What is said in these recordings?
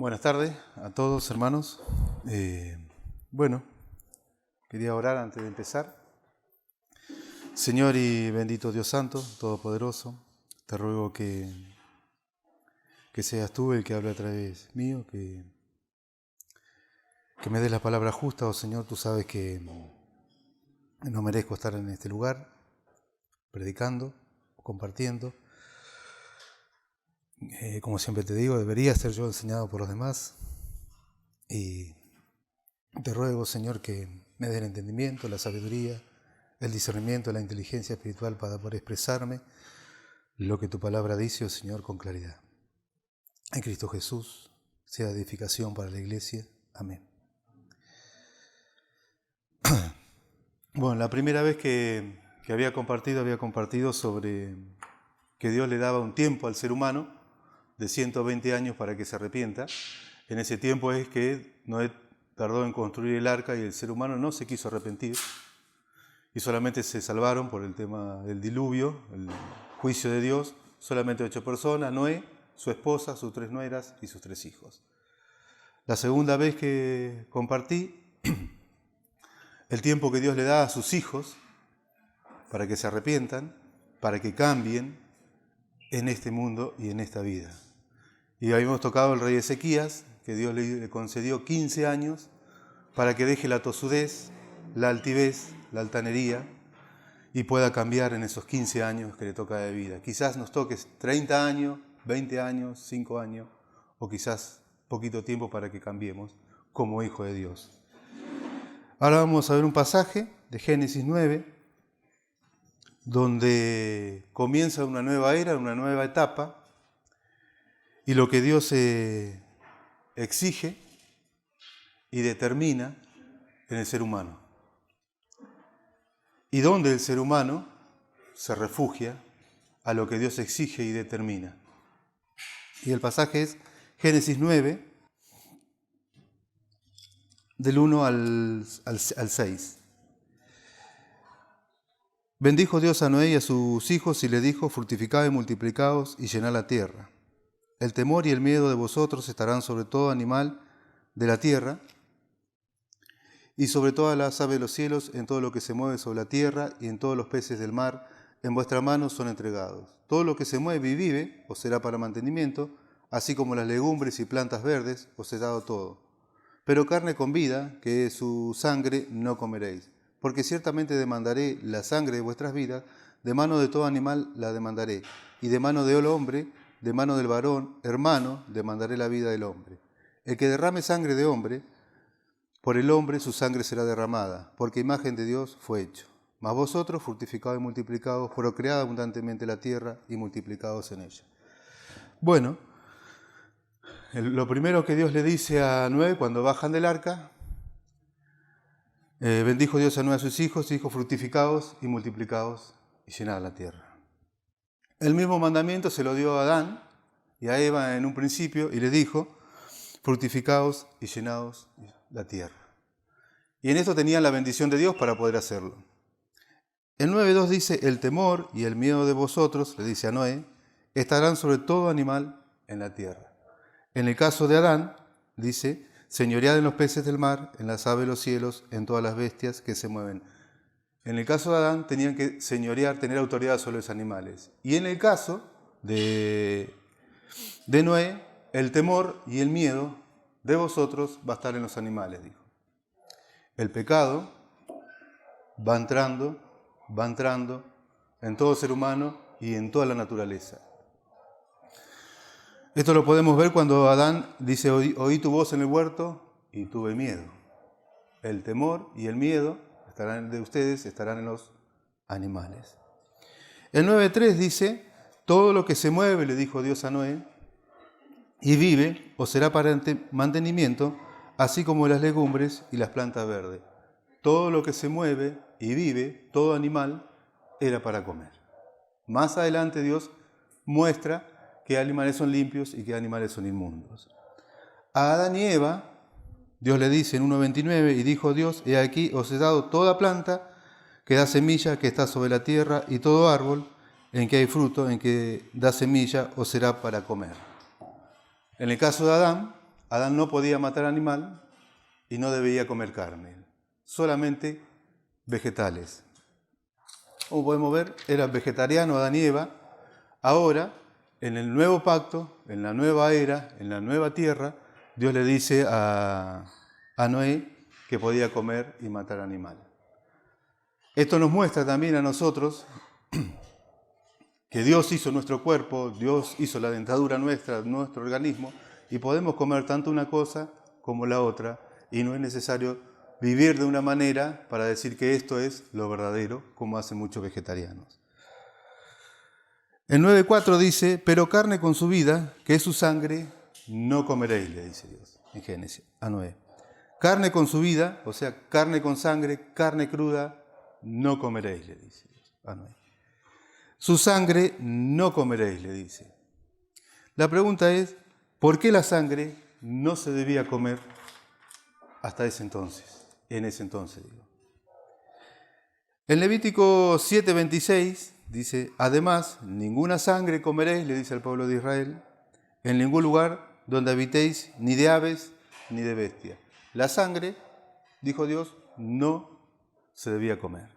Buenas tardes a todos, hermanos. Bueno, quería orar antes de empezar. Señor y bendito Dios Santo, Todopoderoso, te ruego que seas tú el que hable a través mío, que me des la palabra justa, oh Señor. Tú sabes que no merezco estar en este lugar, predicando, compartiendo. Como siempre te digo, debería ser yo enseñado por los demás. Y te ruego, Señor, que me dé el entendimiento, la sabiduría, el discernimiento, la inteligencia espiritual para poder expresarme lo que tu palabra dice, oh Señor, con claridad. En Cristo Jesús, sea edificación para la iglesia. Amén. Bueno, la primera vez que había compartido sobre que Dios le daba un tiempo al ser humano de 120 años para que se arrepienta. En ese tiempo es que Noé tardó en construir el arca y el ser humano no se quiso arrepentir y solamente se salvaron por el tema del diluvio, el juicio de Dios, solamente 8 personas, Noé, su esposa, sus 3 nueras y sus 3 hijos. La segunda vez que compartí, el tiempo que Dios le da a sus hijos para que se arrepientan, para que cambien en este mundo y en esta vida. Y habíamos tocado el rey Ezequías, que Dios le concedió 15 años para que deje la tosudez, la altivez, la altanería y pueda cambiar en esos 15 años que le toca de vida. Quizás nos toque 30 años, 20 años, 5 años o quizás poquito tiempo para que cambiemos como hijo de Dios. Ahora vamos a ver un pasaje de Génesis 9, donde comienza una nueva era, una nueva etapa, y lo que Dios exige y determina en el ser humano. Y donde el ser humano se refugia a lo que Dios exige y determina. Y el pasaje es Génesis 9, del 1 al 6. Bendijo Dios a Noé y a sus hijos y le dijo: fructificad y multiplicaos y llenad la tierra. El temor y el miedo de vosotros estarán sobre todo animal de la tierra y sobre todas las aves de los cielos, en todo lo que se mueve sobre la tierra y en todos los peces del mar, en vuestras manos son entregados. Todo lo que se mueve y vive os será para mantenimiento, así como las legumbres y plantas verdes os he dado todo. Pero carne con vida, que es su sangre, no comeréis, porque ciertamente demandaré la sangre de vuestras vidas, de mano de todo animal la demandaré, y de mano de hombre, de mano del varón, hermano, demandaré la vida del hombre. El que derrame sangre de hombre, por el hombre su sangre será derramada, porque imagen de Dios fue hecho. Mas vosotros, fructificados y multiplicados, procread abundantemente la tierra y multiplicados en ella. Bueno, lo primero que Dios le dice a Noé cuando bajan del arca, bendijo Dios a Noé a sus hijos, dijo: fructificados y multiplicados y llenad la tierra. El mismo mandamiento se lo dio a Adán y a Eva en un principio y les dijo: fructificaos y llenaos la tierra. Y en esto tenían la bendición de Dios para poder hacerlo. El 9.2 dice: el temor y el miedo de vosotros, le dice a Noé, estarán sobre todo animal en la tierra. En el caso de Adán, dice: señoread en los peces del mar, en las aves de los cielos, en todas las bestias que se mueven. En el caso de Adán tenían que señorear, tener autoridad sobre los animales. Y en el caso de Noé, el temor y el miedo de vosotros va a estar en los animales, dijo. El pecado va entrando en todo ser humano y en toda la naturaleza. Esto lo podemos ver cuando Adán dice: oí tu voz en el huerto y tuve miedo. El temor y el miedo de ustedes estarán en los animales. El 9.3 dice: todo lo que se mueve, le dijo Dios a Noé, y vive, os será para mantenimiento, así como las legumbres y las plantas verdes. Todo lo que se mueve y vive, todo animal, era para comer. Más adelante Dios muestra qué animales son limpios y qué animales son inmundos. A Adán y Eva, Dios le dice en 1.29, y dijo Dios: he aquí os he dado toda planta que da semilla, que está sobre la tierra, y todo árbol en que hay fruto, en que da semilla, os será para comer. En el caso de Adán, Adán no podía matar animal y no debía comer carne, solamente vegetales. Como podemos ver, eran vegetarianos Adán y Eva. Ahora, en el nuevo pacto, en la nueva era, en la nueva tierra, Dios le dice a Noé que podía comer y matar animales. Esto nos muestra también a nosotros que Dios hizo nuestro cuerpo, Dios hizo la dentadura nuestra, nuestro organismo, y podemos comer tanto una cosa como la otra, y no es necesario vivir de una manera para decir que esto es lo verdadero, como hacen muchos vegetarianos. El 9.4 dice, pero carne con su vida, que es su sangre, no comeréis, le dice Dios en Génesis a Noé. Carne con su vida, o sea, carne con sangre, carne cruda, no comeréis, le dice Dios a Noé. Su sangre no comeréis, le dice. La pregunta es, ¿por qué la sangre no se debía comer hasta ese entonces? En ese entonces, digo. En Levítico 7.26 dice, además, ninguna sangre comeréis, le dice al pueblo de Israel, en ningún lugar donde habitéis, ni de aves, ni de bestia. La sangre, dijo Dios, no se debía comer.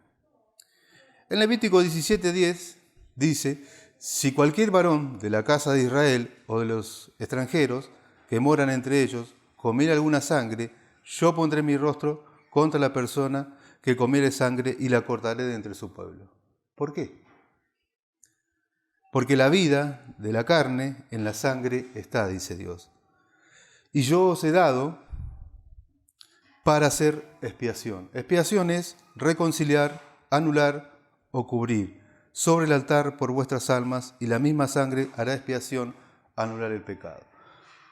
En Levítico 17.10 dice, si cualquier varón de la casa de Israel o de los extranjeros que moran entre ellos comiera alguna sangre, yo pondré mi rostro contra la persona que comiere sangre y la cortaré de entre su pueblo. ¿Por qué? Porque la vida de la carne en la sangre está, dice Dios. Y yo os he dado para hacer expiación. Expiación es reconciliar, anular o cubrir sobre el altar por vuestras almas, y la misma sangre hará expiación, anular el pecado.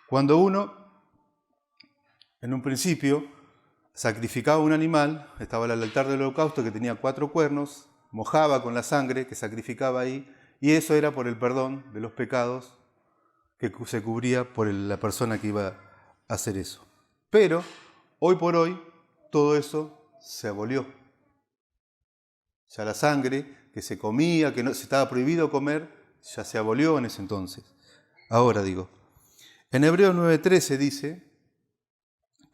Cuando uno, en un principio, sacrificaba un animal, estaba el altar del holocausto que tenía 4 cuernos, mojaba con la sangre que sacrificaba ahí, y eso era por el perdón de los pecados que se cubría por la persona que iba a hacer eso. Pero, hoy por hoy, todo eso se abolió. Ya la sangre que se comía, que no se estaba prohibido comer, ya se abolió en ese entonces. Ahora digo, en Hebreos 9.13 dice,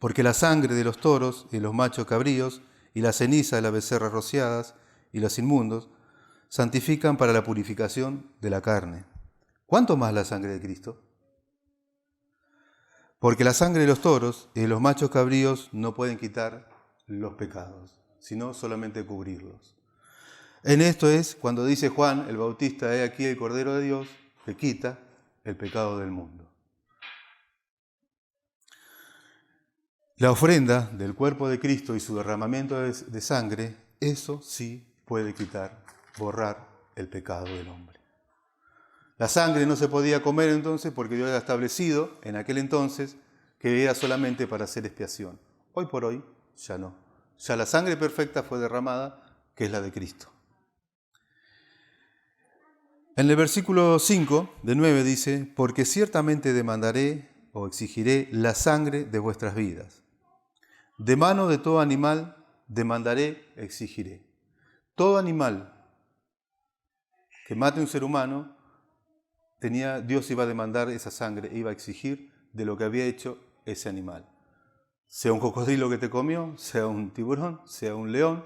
porque la sangre de los toros y los machos cabríos y la ceniza de las becerras rociadas y los inmundos santifican para la purificación de la carne. ¿Cuánto más la sangre de Cristo? Porque la sangre de los toros y de los machos cabríos no pueden quitar los pecados, sino solamente cubrirlos. En esto es cuando dice Juan el Bautista, he aquí el Cordero de Dios que quita el pecado del mundo. La ofrenda del cuerpo de Cristo y su derramamiento de sangre, eso sí puede quitar, borrar el pecado del hombre. La sangre no se podía comer entonces porque Dios había establecido en aquel entonces que era solamente para hacer expiación. Hoy por hoy ya no. Ya la sangre perfecta fue derramada, que es la de Cristo. En el versículo 5 de 9 dice, porque ciertamente demandaré o exigiré la sangre de vuestras vidas. De mano de todo animal demandaré, exigiré. Todo animal que mate a un ser humano, Dios iba a demandar esa sangre, iba a exigir de lo que había hecho ese animal. Sea un cocodrilo que te comió, sea un tiburón, sea un león,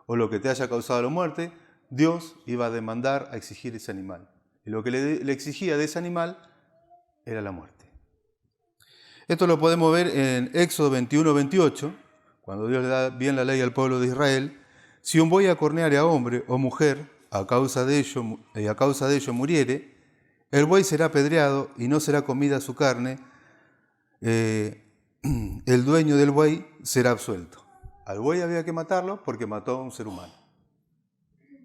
o lo que te haya causado la muerte, Dios iba a demandar, a exigir ese animal. Y lo que le exigía de ese animal era la muerte. Esto lo podemos ver en Éxodo 21-28, cuando Dios le da bien la ley al pueblo de Israel. Si un buey acorneare a hombre o mujer, a causa de ello muriere, el buey será apedreado y no será comida su carne, el dueño del buey será absuelto. Al buey había que matarlo porque mató a un ser humano.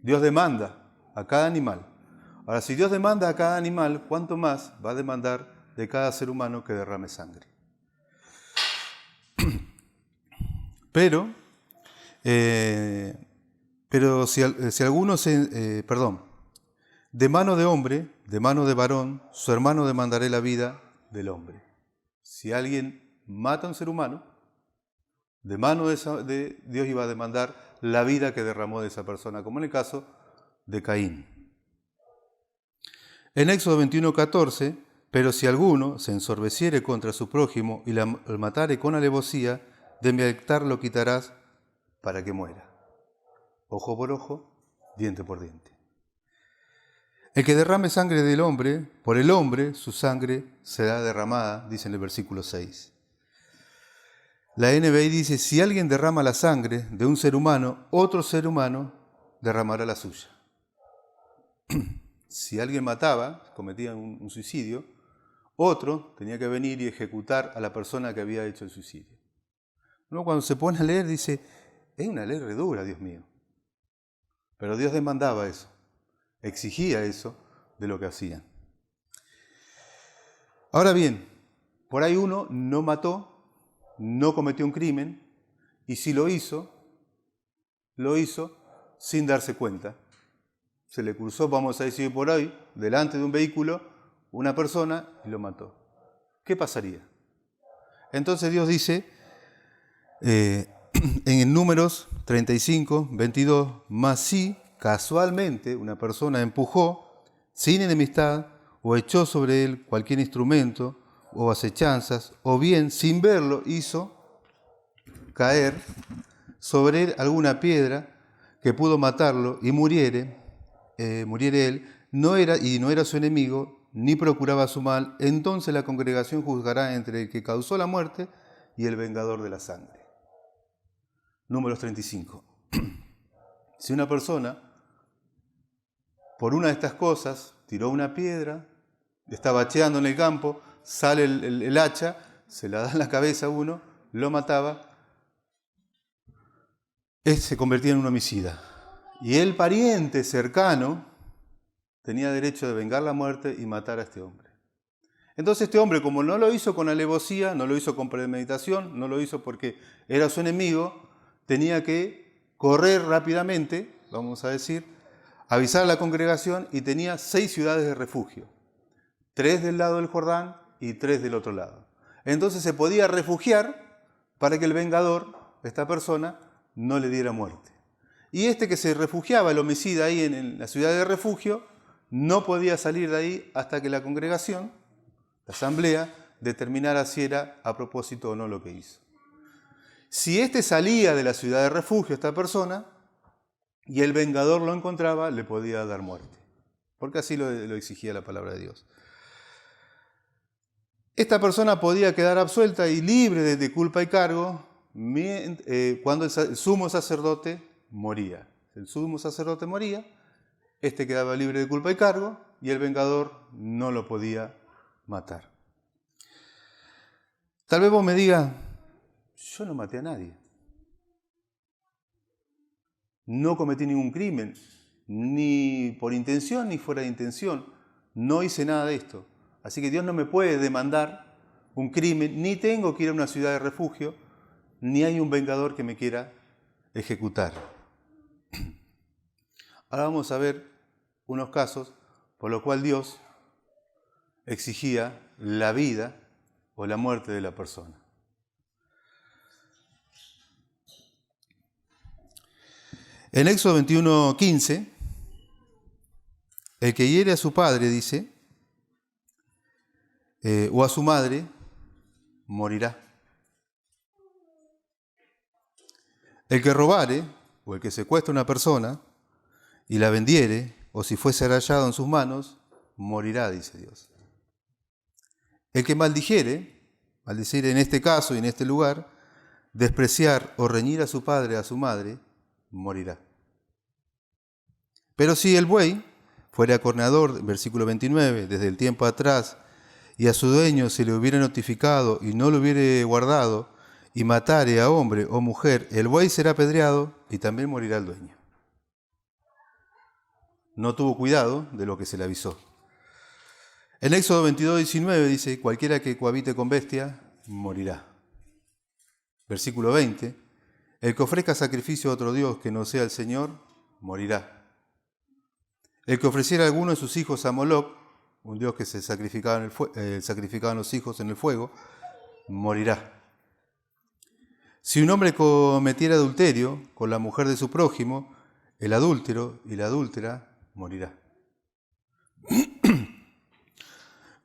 Dios demanda a cada animal. Ahora, si Dios demanda a cada animal, ¿cuánto más va a demandar de cada ser humano que derrame sangre? Pero si alguno de mano de hombre, de mano de varón, su hermano demandará la vida del hombre. Si alguien mata a un ser humano, de mano de Dios iba a demandar la vida que derramó de esa persona, como en el caso de Caín. En Éxodo 21:14 Pero si alguno se ensorbeciere contra su prójimo y lo matare con alevosía, de mi altar lo quitarás para que muera. Ojo por ojo, diente por diente. El que derrame sangre del hombre, por el hombre su sangre será derramada, dice en el versículo 6. La NBI dice, si alguien derrama la sangre de un ser humano, otro ser humano derramará la suya. Si alguien mataba, cometía un suicidio, otro tenía que venir y ejecutar a la persona que había hecho el suicidio. Uno cuando se pone a leer dice, es una ley re dura, Dios mío. Pero Dios demandaba eso, exigía eso de lo que hacían. Ahora bien, por ahí uno no mató, no cometió un crimen, y si lo hizo sin darse cuenta. Se le cruzó, vamos a decir por ahí, delante de un vehículo, una persona y lo mató. ¿Qué pasaría? Entonces Dios dice, en Números 35, 22, mas si casualmente una persona empujó, sin enemistad, o echó sobre él cualquier instrumento, o acechanzas, o bien sin verlo hizo caer sobre él alguna piedra que pudo matarlo y muriere él, no era su enemigo, ni procuraba su mal, entonces la congregación juzgará entre el que causó la muerte y el vengador de la sangre. Números 35. Si una persona, por una de estas cosas, tiró una piedra, está bacheando en el campo, sale el hacha, se la da en la cabeza a uno, lo mataba, se convertía en un homicida. Y el pariente cercano tenía derecho de vengar la muerte y matar a este hombre. Entonces este hombre, como no lo hizo con alevosía, no lo hizo con premeditación, no lo hizo porque era su enemigo, tenía que correr rápidamente, vamos a decir, avisar a la congregación y tenía 6 ciudades de refugio. 3 del lado del Jordán y 3 del otro lado. Entonces se podía refugiar para que el vengador, esta persona, no le diera muerte. Y este que se refugiaba, el homicida ahí en la ciudad de refugio, no podía salir de ahí hasta que la congregación, la asamblea, determinara si era a propósito o no lo que hizo. Si este salía de la ciudad de refugio, esta persona, y el vengador lo encontraba, le podía dar muerte. Porque así lo exigía la palabra de Dios. Esta persona podía quedar absuelta y libre de culpa y cargo cuando el sumo sacerdote moría. El sumo sacerdote moría, este quedaba libre de culpa y cargo y el vengador no lo podía matar. Tal vez vos me digas, yo no maté a nadie. No cometí ningún crimen, ni por intención ni fuera de intención. No hice nada de esto. Así que Dios no me puede demandar un crimen, ni tengo que ir a una ciudad de refugio, ni hay un vengador que me quiera ejecutar. Ahora vamos a ver unos casos por los cuales Dios exigía la vida o la muerte de la persona. En Éxodo 21:15, el que hiere a su padre, dice, o a su madre, morirá. El que robare, o el que secuestre a una persona, y la vendiere, o si fuese hallado en sus manos, morirá, dice Dios. El que maldijere, maldecir en este caso y en este lugar, despreciar o reñir a su padre o a su madre, morirá. Pero si el buey fuera acorneador, versículo 29, desde el tiempo atrás, y a su dueño se le hubiera notificado y no lo hubiere guardado, y matare a hombre o mujer, el buey será apedreado y también morirá el dueño. No tuvo cuidado de lo que se le avisó. En Éxodo 22:19 dice, cualquiera que cohabite con bestia, morirá. Versículo 20, el que ofrezca sacrificio a otro Dios que no sea el Señor, morirá. El que ofreciera a alguno de sus hijos a Moloc, un Dios que se sacrificaban los hijos en el fuego, morirá. Si un hombre cometiera adulterio con la mujer de su prójimo, el adúltero y la adúltera morirá.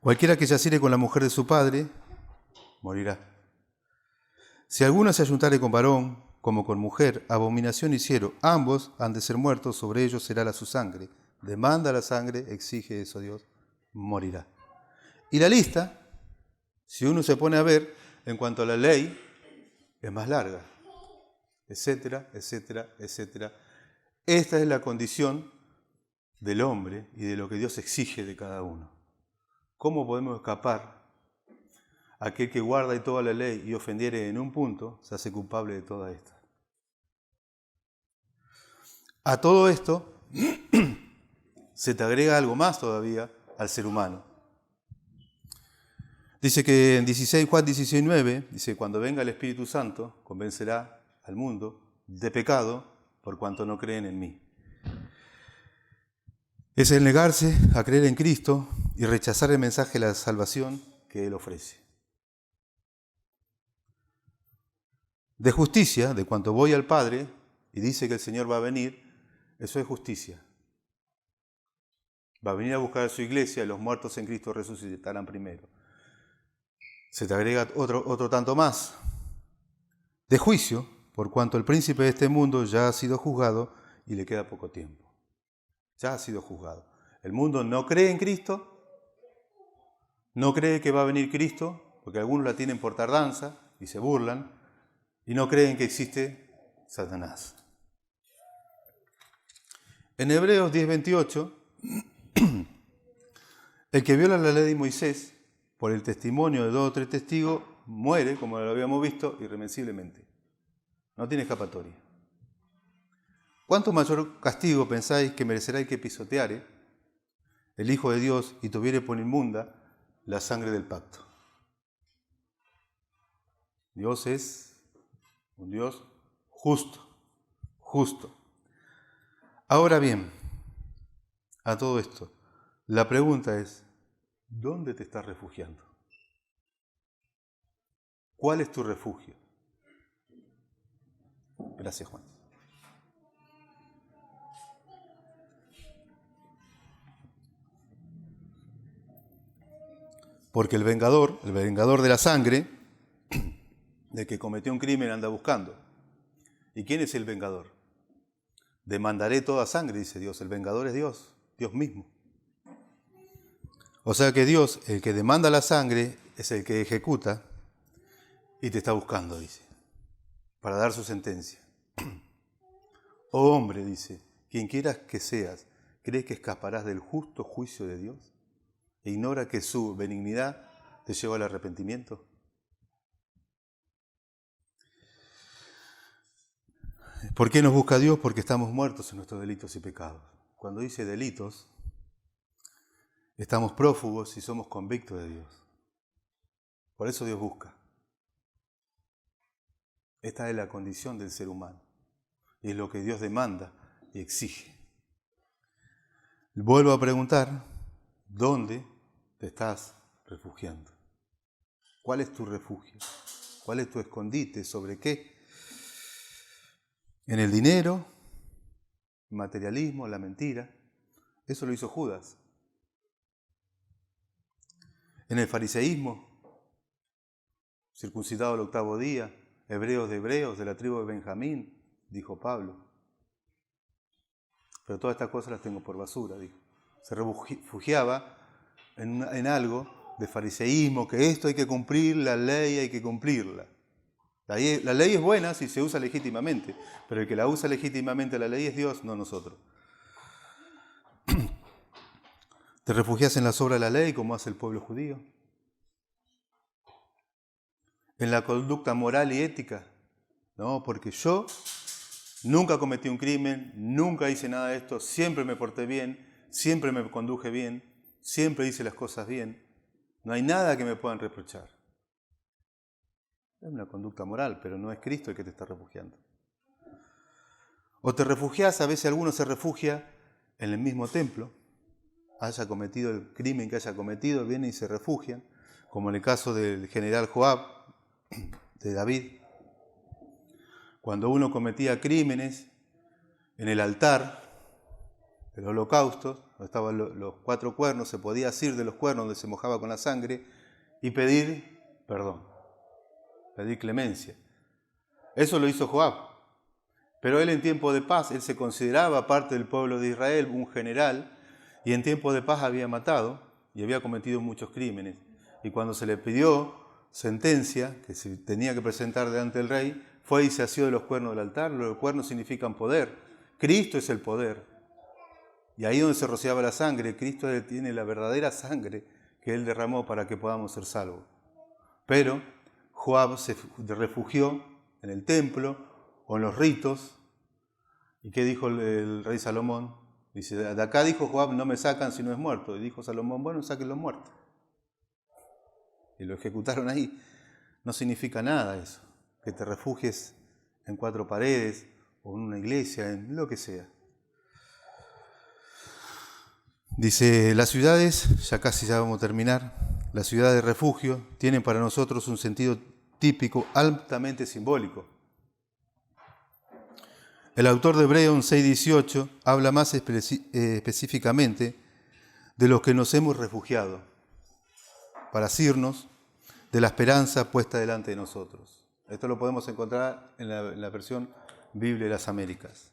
Cualquiera que yaciere con la mujer de su padre, morirá. Si alguno se ayuntare con varón, como con mujer, abominación hicieron, ambos han de ser muertos, sobre ellos será la su sangre. Demanda la sangre, exige eso Dios, morirá. Y la lista, si uno se pone a ver, en cuanto a la ley, es más larga, etcétera, etcétera, etcétera. Esta es la condición del hombre y de lo que Dios exige de cada uno. ¿Cómo podemos escapar? Aquel que guarda toda la ley y ofendiere en un punto, se hace culpable de toda esta. A todo esto se te agrega algo más todavía al ser humano. Dice que en Juan 16:9, dice, cuando venga el Espíritu Santo, convencerá al mundo de pecado por cuanto no creen en mí. Es el negarse a creer en Cristo y rechazar el mensaje de la salvación que Él ofrece. De justicia, de cuanto voy al Padre y dice que el Señor va a venir, eso es justicia. Va a venir a buscar a su iglesia y los muertos en Cristo resucitarán primero. Se te agrega otro tanto más. De juicio, por cuanto el príncipe de este mundo ya ha sido juzgado y le queda poco tiempo. Ya ha sido juzgado. El mundo no cree en Cristo, no cree que va a venir Cristo, porque algunos la tienen por tardanza y se burlan, y no creen que existe Satanás. En Hebreos 10:28, el que viola la ley de Moisés, por el testimonio de 2 o 3 testigos, muere, como lo habíamos visto, irremisiblemente. No tiene escapatoria. ¿Cuánto mayor castigo pensáis que merecerá el que pisoteare el Hijo de Dios y tuviere por inmunda la sangre del pacto? Dios es un Dios justo, justo. Ahora bien, a todo esto, la pregunta es, ¿dónde te estás refugiando? ¿Cuál es tu refugio? Gracias, Juan. Porque el vengador de la sangre, del que cometió un crimen, anda buscando. ¿Y quién es el vengador? Demandaré toda sangre, dice Dios. El vengador es Dios, Dios mismo. O sea que Dios, el que demanda la sangre, es el que ejecuta y te está buscando, dice, para dar su sentencia. Oh hombre, dice, quien quieras que seas, ¿crees que escaparás del justo juicio de Dios? ¿E ignora que su benignidad te lleva al arrepentimiento? ¿Por qué nos busca Dios? Porque estamos muertos en nuestros delitos y pecados. Cuando dice delitos, estamos prófugos y somos convictos de Dios. Por eso Dios busca. Esta es la condición del ser humano. Y es lo que Dios demanda y exige. Vuelvo a preguntar, ¿dónde te estás refugiando? ¿Cuál es tu refugio? ¿Cuál es tu escondite? ¿Sobre qué? ¿En el dinero? ¿El materialismo? ¿La mentira? Eso lo hizo Judas. ¿En el fariseísmo? Circuncidado al 8º día, hebreos de hebreos, de la tribu de Benjamín, dijo Pablo. Pero todas estas cosas las tengo por basura, dijo. Se refugiaba en algo de fariseísmo, que esto hay que cumplir, la ley hay que cumplirla. La ley es buena si se usa legítimamente, pero el que la usa legítimamente la ley es Dios, no nosotros. ¿Te refugias en las obras de la ley como hace el pueblo judío? ¿En la conducta moral y ética? No, porque yo nunca cometí un crimen, nunca hice nada de esto, siempre me porté bien, siempre me conduje bien, siempre hice las cosas bien. No hay nada que me puedan reprochar. Es una conducta moral, pero no es Cristo el que te está refugiando. O te refugias, a veces alguno se refugia en el mismo templo, haya cometido el crimen que haya cometido, vienen y se refugian, como en el caso del general Joab, de David. Cuando uno cometía crímenes en el altar el holocausto, donde estaban los 4 cuernos, se podía asir de los cuernos donde se mojaba con la sangre y pedir perdón, pedir clemencia. Eso lo hizo Joab. Pero él en tiempo de paz, él se consideraba parte del pueblo de Israel, un general, y en tiempo de paz había matado y había cometido muchos crímenes. Y cuando se le pidió sentencia, que se tenía que presentar delante del rey, fue y se asió de los cuernos del altar. Los cuernos significan poder. Cristo es el poder. Y ahí donde se rociaba la sangre, Cristo tiene la verdadera sangre que Él derramó para que podamos ser salvos. Pero Joab se refugió en el templo o en los ritos. ¿Y qué dijo el rey Salomón? Dice, de acá dijo Joab, no me sacan si no es muerto. Y dijo Salomón, bueno, saquen los muertos. Y lo ejecutaron ahí. No significa nada eso, que te refugies en 4 paredes o en una iglesia, en lo que sea. Dice, las ciudades, ya casi ya vamos a terminar, las ciudades de refugio tienen para nosotros un sentido típico altamente simbólico. El autor de Hebreos 6:18 habla más específicamente de los que nos hemos refugiado para asirnos de la esperanza puesta delante de nosotros. Esto lo podemos encontrar en la versión Biblia de las Américas.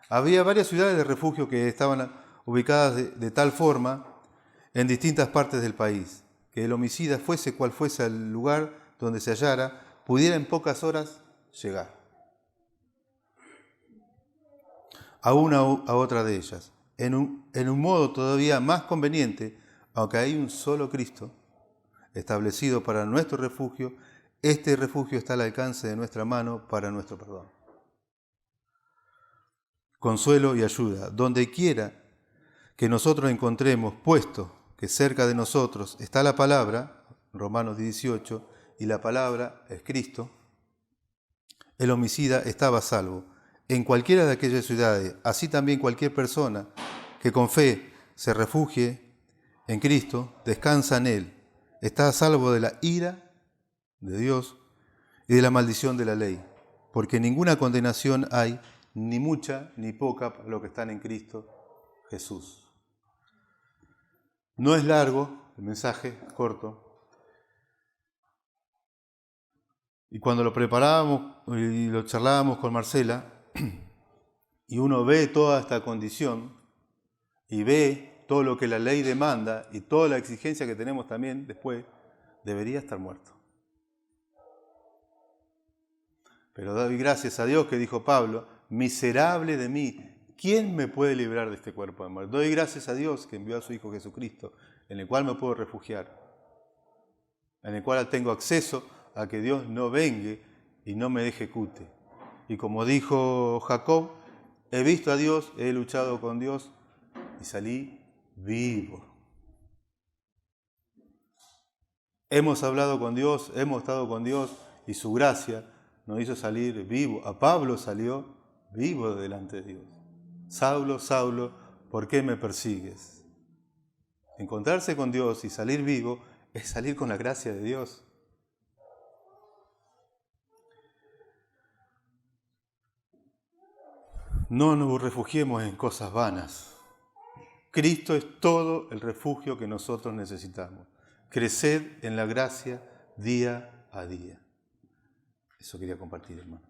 Había varias ciudades de refugio que estaban ubicadas de tal forma en distintas partes del país, que el homicida, fuese cual fuese el lugar donde se hallara, pudiera en pocas horas llegar a una u a otra de ellas, en un modo todavía más conveniente, aunque hay un solo Cristo establecido para nuestro refugio. Este refugio está al alcance de nuestra mano para nuestro perdón, consuelo y ayuda. Donde quiera que nosotros encontremos, puesto que cerca de nosotros está la palabra, Romanos 18, y la palabra es Cristo, el homicida estaba a salvo. En cualquiera de aquellas ciudades, así también cualquier persona que con fe se refugie en Cristo, descansa en Él, está a salvo de la ira de Dios y de la maldición de la ley, porque ninguna condenación hay, ni mucha ni poca, para los que están en Cristo Jesús. No es largo el mensaje, es corto. Y cuando lo preparábamos y lo charlábamos con Marcela, y uno ve toda esta condición y ve todo lo que la ley demanda y toda la exigencia que tenemos también después, debería estar muerto. Pero doy gracias a Dios, que dijo Pablo, miserable de mí, ¿quién me puede librar de este cuerpo de muerte? Doy gracias a Dios que envió a su Hijo Jesucristo, en el cual me puedo refugiar, en el cual tengo acceso a que Dios no vengue y no me ejecute. Y como dijo Jacob, he visto a Dios, he luchado con Dios y salí vivo. Hemos hablado con Dios, hemos estado con Dios y su gracia nos hizo salir vivo. A Pablo salió vivo delante de Dios. Saulo, Saulo, ¿por qué me persigues? Encontrarse con Dios y salir vivo es salir con la gracia de Dios. No nos refugiemos en cosas vanas. Cristo es todo el refugio que nosotros necesitamos. Creced en la gracia día a día. Eso quería compartir, hermano.